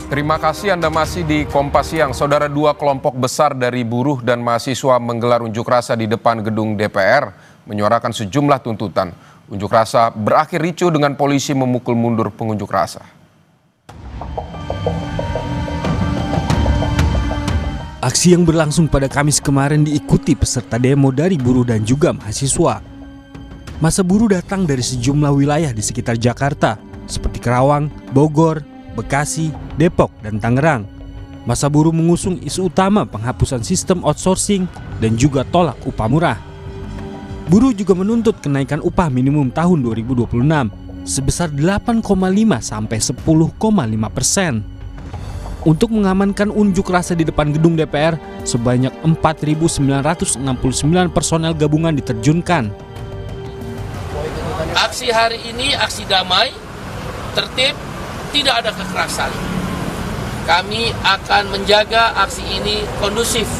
Terima kasih Anda masih di Kompas Siang. Saudara, dua kelompok besar dari buruh dan mahasiswa menggelar unjuk rasa di depan gedung DPR, menyuarakan sejumlah tuntutan. Unjuk rasa berakhir ricuh dengan polisi memukul mundur pengunjuk rasa. Aksi yang berlangsung pada Kamis kemarin diikuti peserta demo dari buruh dan juga mahasiswa. Massa buruh datang dari sejumlah wilayah di sekitar Jakarta, seperti Karawang, Bogor, Bekasi, Depok, dan Tangerang. Massa buruh mengusung isu utama penghapusan sistem outsourcing dan juga tolak upah murah. Buruh juga menuntut kenaikan upah minimum tahun 2026 sebesar 8,5 sampai 10,5%. Untuk mengamankan unjuk rasa di depan gedung DPR, sebanyak 4.969 personel gabungan diterjunkan. Aksi hari ini aksi damai, tertib, tidak ada kekerasan. Kami akan menjaga aksi ini kondusif,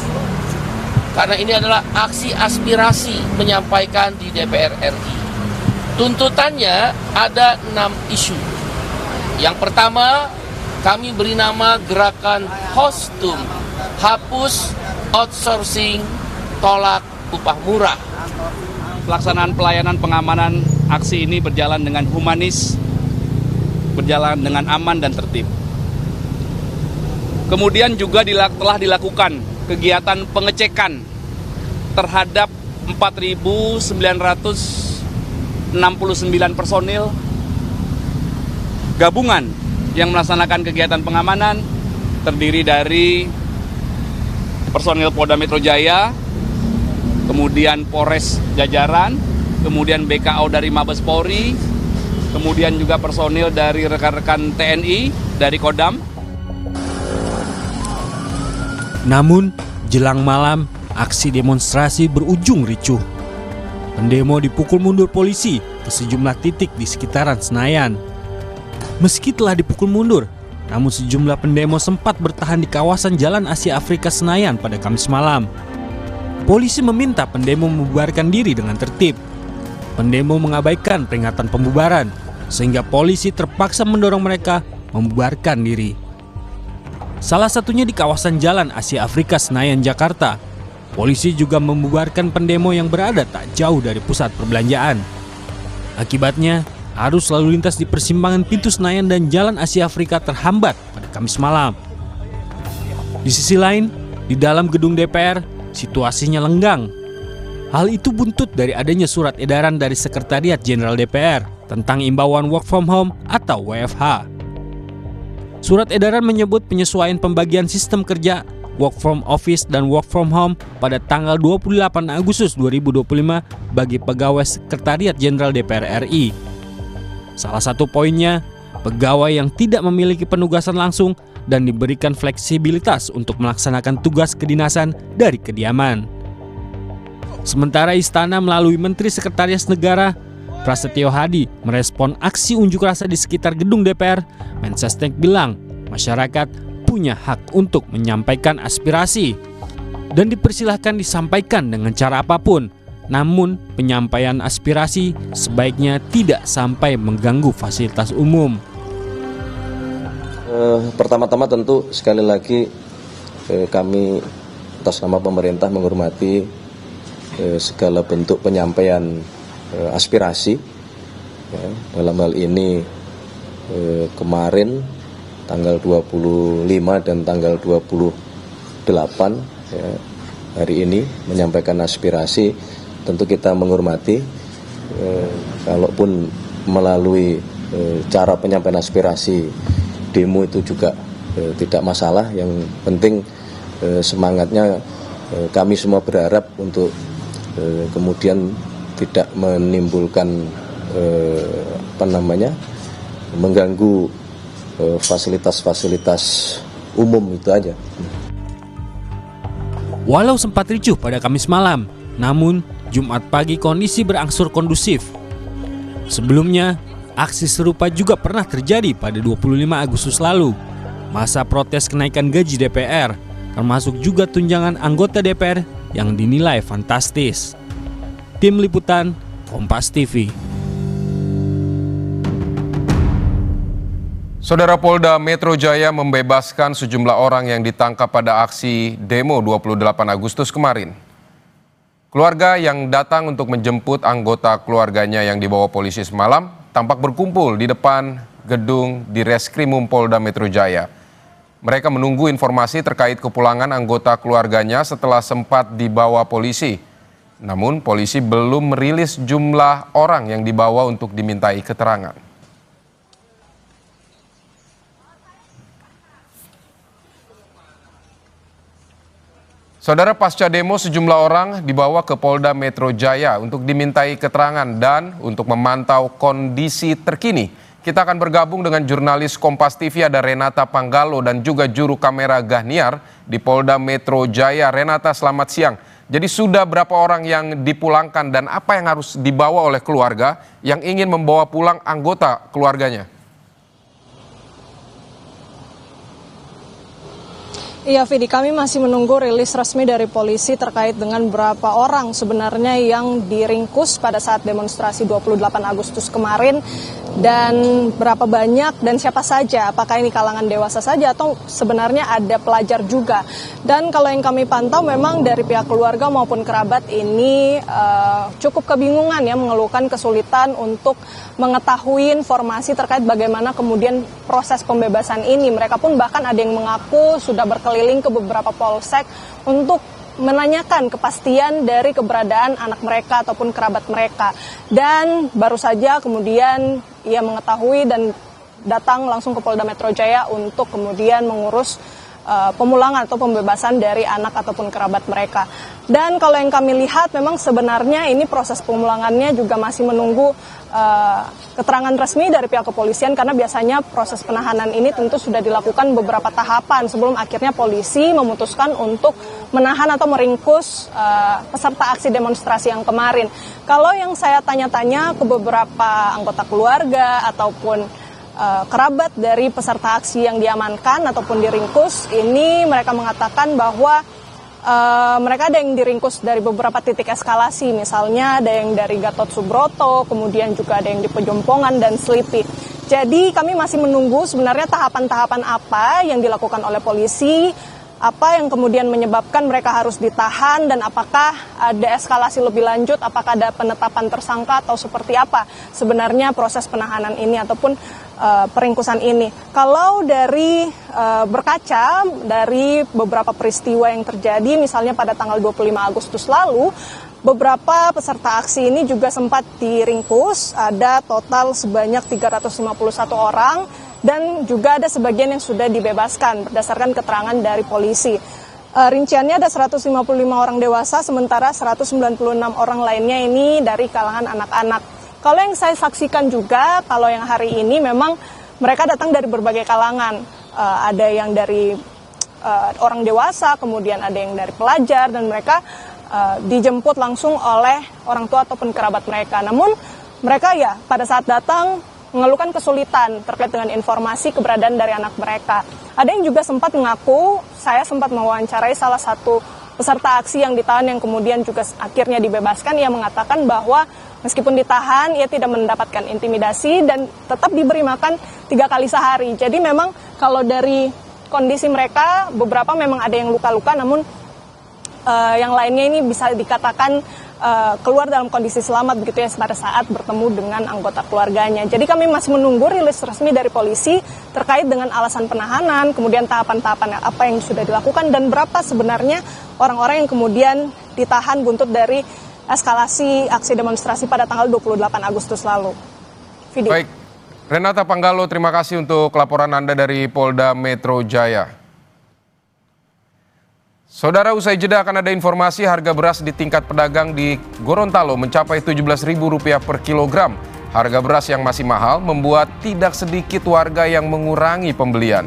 karena ini adalah aksi aspirasi menyampaikan di DPR RI. Tuntutannya ada 6 isu. Yang pertama, kami beri nama gerakan Hostum, hapus outsourcing, tolak upah murah. Pelaksanaan pelayanan pengamanan aksi ini berjalan dengan humanis, berjalan dengan aman dan tertib. Kemudian juga telah dilakukan kegiatan pengecekan terhadap 4.969 personil gabungan yang melaksanakan kegiatan pengamanan, terdiri dari personil Polda Metro Jaya, kemudian Polres Jajaran, kemudian BKO dari Mabes Polri, kemudian juga personil dari rekan-rekan TNI dari Kodam. Namun, jelang malam, aksi demonstrasi berujung ricuh. Pendemo dipukul mundur polisi ke sejumlah titik di sekitaran Senayan. Meski telah dipukul mundur, namun sejumlah pendemo sempat bertahan di kawasan Jalan Asia Afrika Senayan pada Kamis malam. Polisi meminta pendemo membubarkan diri dengan tertib. Pendemo mengabaikan peringatan pembubaran, sehingga polisi terpaksa mendorong mereka membubarkan diri. Salah satunya di kawasan Jalan Asia Afrika Senayan, Jakarta. Polisi juga membubarkan pendemo yang berada tak jauh dari pusat perbelanjaan. Akibatnya, arus lalu lintas di persimpangan pintu Senayan dan Jalan Asia Afrika terhambat pada Kamis malam. Di sisi lain, di dalam gedung DPR, situasinya lenggang. Hal itu buntut dari adanya surat edaran dari Sekretariat Jenderal DPR tentang imbauan work from home atau WFH. Surat edaran menyebut penyesuaian pembagian sistem kerja, work from office dan work from home pada tanggal 28 Agustus 2025 bagi pegawai Sekretariat Jenderal DPR RI. Salah satu poinnya, pegawai yang tidak memiliki penugasan langsung dan diberikan fleksibilitas untuk melaksanakan tugas kedinasan dari kediaman. Sementara Istana melalui Menteri Sekretaris Negara, Prasetyo Hadi, merespon aksi unjuk rasa di sekitar gedung DPR. Mensesnek bilang, masyarakat punya hak untuk menyampaikan aspirasi dan dipersilahkan disampaikan dengan cara apapun. Namun, penyampaian aspirasi sebaiknya tidak sampai mengganggu fasilitas umum. Pertama-tama tentu sekali lagi kami atas nama pemerintah menghormati segala bentuk penyampaian aspirasi. Dalam hal ini kemarin tanggal 25 dan tanggal 28 hari ini menyampaikan aspirasi. Tentu kita menghormati, kalaupun melalui cara penyampaian aspirasi demo itu juga tidak masalah. Yang penting semangatnya kami semua berharap untuk kemudian tidak menimbulkan mengganggu fasilitas-fasilitas umum itu aja. Walau sempat ricuh pada Kamis malam, namun Jumat pagi kondisi berangsur kondusif. Sebelumnya, aksi serupa juga pernah terjadi pada 25 Agustus lalu. Masa protes kenaikan gaji DPR, termasuk juga tunjangan anggota DPR yang dinilai fantastis. Tim Liputan, Kompas TV. Saudara, Polda Metro Jaya membebaskan sejumlah orang yang ditangkap pada aksi demo 28 Agustus kemarin. Keluarga yang datang untuk menjemput anggota keluarganya yang dibawa polisi semalam tampak berkumpul di depan gedung di Reskrimum Polda Metro Jaya. Mereka menunggu informasi terkait kepulangan anggota keluarganya setelah sempat dibawa polisi. Namun polisi belum merilis jumlah orang yang dibawa untuk dimintai keterangan. Saudara, pasca demo sejumlah orang dibawa ke Polda Metro Jaya untuk dimintai keterangan dan untuk memantau kondisi terkini. Kita akan bergabung dengan jurnalis Kompas TV, ada Renata Panggalo dan juga juru kamera Gahniar di Polda Metro Jaya. Renata, selamat siang. Jadi sudah berapa orang yang dipulangkan dan apa yang harus dibawa oleh keluarga yang ingin membawa pulang anggota keluarganya? Iya, Vidi, kami masih menunggu rilis resmi dari polisi terkait dengan berapa orang sebenarnya yang diringkus pada saat demonstrasi 28 Agustus kemarin dan berapa banyak dan siapa saja, apakah ini kalangan dewasa saja atau sebenarnya ada pelajar juga. Dan kalau yang kami pantau memang dari pihak keluarga maupun kerabat ini cukup kebingungan ya, mengeluhkan kesulitan untuk mengetahui informasi terkait bagaimana kemudian proses pembebasan ini. Mereka pun bahkan ada yang mengaku sudah berkeliling ke beberapa polsek untuk menanyakan kepastian dari keberadaan anak mereka ataupun kerabat mereka. Dan baru saja kemudian ia mengetahui dan datang langsung ke Polda Metro Jaya untuk kemudian mengurus pemulangan atau pembebasan dari anak ataupun kerabat mereka. Dan kalau yang kami lihat memang sebenarnya ini proses pemulangannya juga masih menunggu keterangan resmi dari pihak kepolisian, karena biasanya proses penahanan ini tentu sudah dilakukan beberapa tahapan sebelum akhirnya polisi memutuskan untuk menahan atau meringkus peserta aksi demonstrasi yang kemarin. Kalau yang saya tanya-tanya ke beberapa anggota keluarga ataupun kerabat dari peserta aksi yang diamankan ataupun diringkus, ini mereka mengatakan bahwa mereka ada yang diringkus dari beberapa titik eskalasi, misalnya ada yang dari Gatot Subroto, kemudian juga ada yang di Pejompongan dan Selipi. Jadi kami masih menunggu sebenarnya tahapan-tahapan apa yang dilakukan oleh polisi, apa yang kemudian menyebabkan mereka harus ditahan, dan apakah ada eskalasi lebih lanjut, apakah ada penetapan tersangka atau seperti apa sebenarnya proses penahanan ini ataupun peringkusan ini. Kalau dari berkaca dari beberapa peristiwa yang terjadi, misalnya pada tanggal 25 Agustus lalu, beberapa peserta aksi ini juga sempat diringkus, ada total sebanyak 351 orang, dan juga ada sebagian yang sudah dibebaskan berdasarkan keterangan dari polisi. Rinciannya ada 155 orang dewasa, sementara 196 orang lainnya ini dari kalangan anak-anak. Kalau yang saya saksikan juga, kalau yang hari ini memang mereka datang dari berbagai kalangan. Ada yang dari orang dewasa, kemudian ada yang dari pelajar, dan mereka dijemput langsung oleh orang tua ataupun kerabat mereka. Namun mereka ya pada saat datang mengeluhkan kesulitan terkait dengan informasi keberadaan dari anak mereka. Ada yang juga sempat mengaku, saya sempat mewawancarai salah satu peserta aksi yang ditahan yang kemudian juga akhirnya dibebaskan. Ia mengatakan bahwa meskipun ditahan, ia tidak mendapatkan intimidasi dan tetap diberi makan 3 kali sehari. Jadi memang kalau dari kondisi mereka, beberapa memang ada yang luka-luka, namun yang lainnya ini bisa dikatakan keluar dalam kondisi selamat begitu ya pada saat bertemu dengan anggota keluarganya. Jadi kami masih menunggu rilis resmi dari polisi terkait dengan alasan penahanan, kemudian tahapan-tahapan apa yang sudah dilakukan, dan berapa sebenarnya orang-orang yang kemudian ditahan buntut dari eskalasi aksi demonstrasi pada tanggal 28 Agustus lalu. Video. Baik, Renata Panggalo, terima kasih untuk laporan Anda dari Polda Metro Jaya. Saudara, usai jeda akan ada informasi harga beras di tingkat pedagang di Gorontalo mencapai Rp17.000 per kilogram. Harga beras yang masih mahal membuat tidak sedikit warga yang mengurangi pembelian.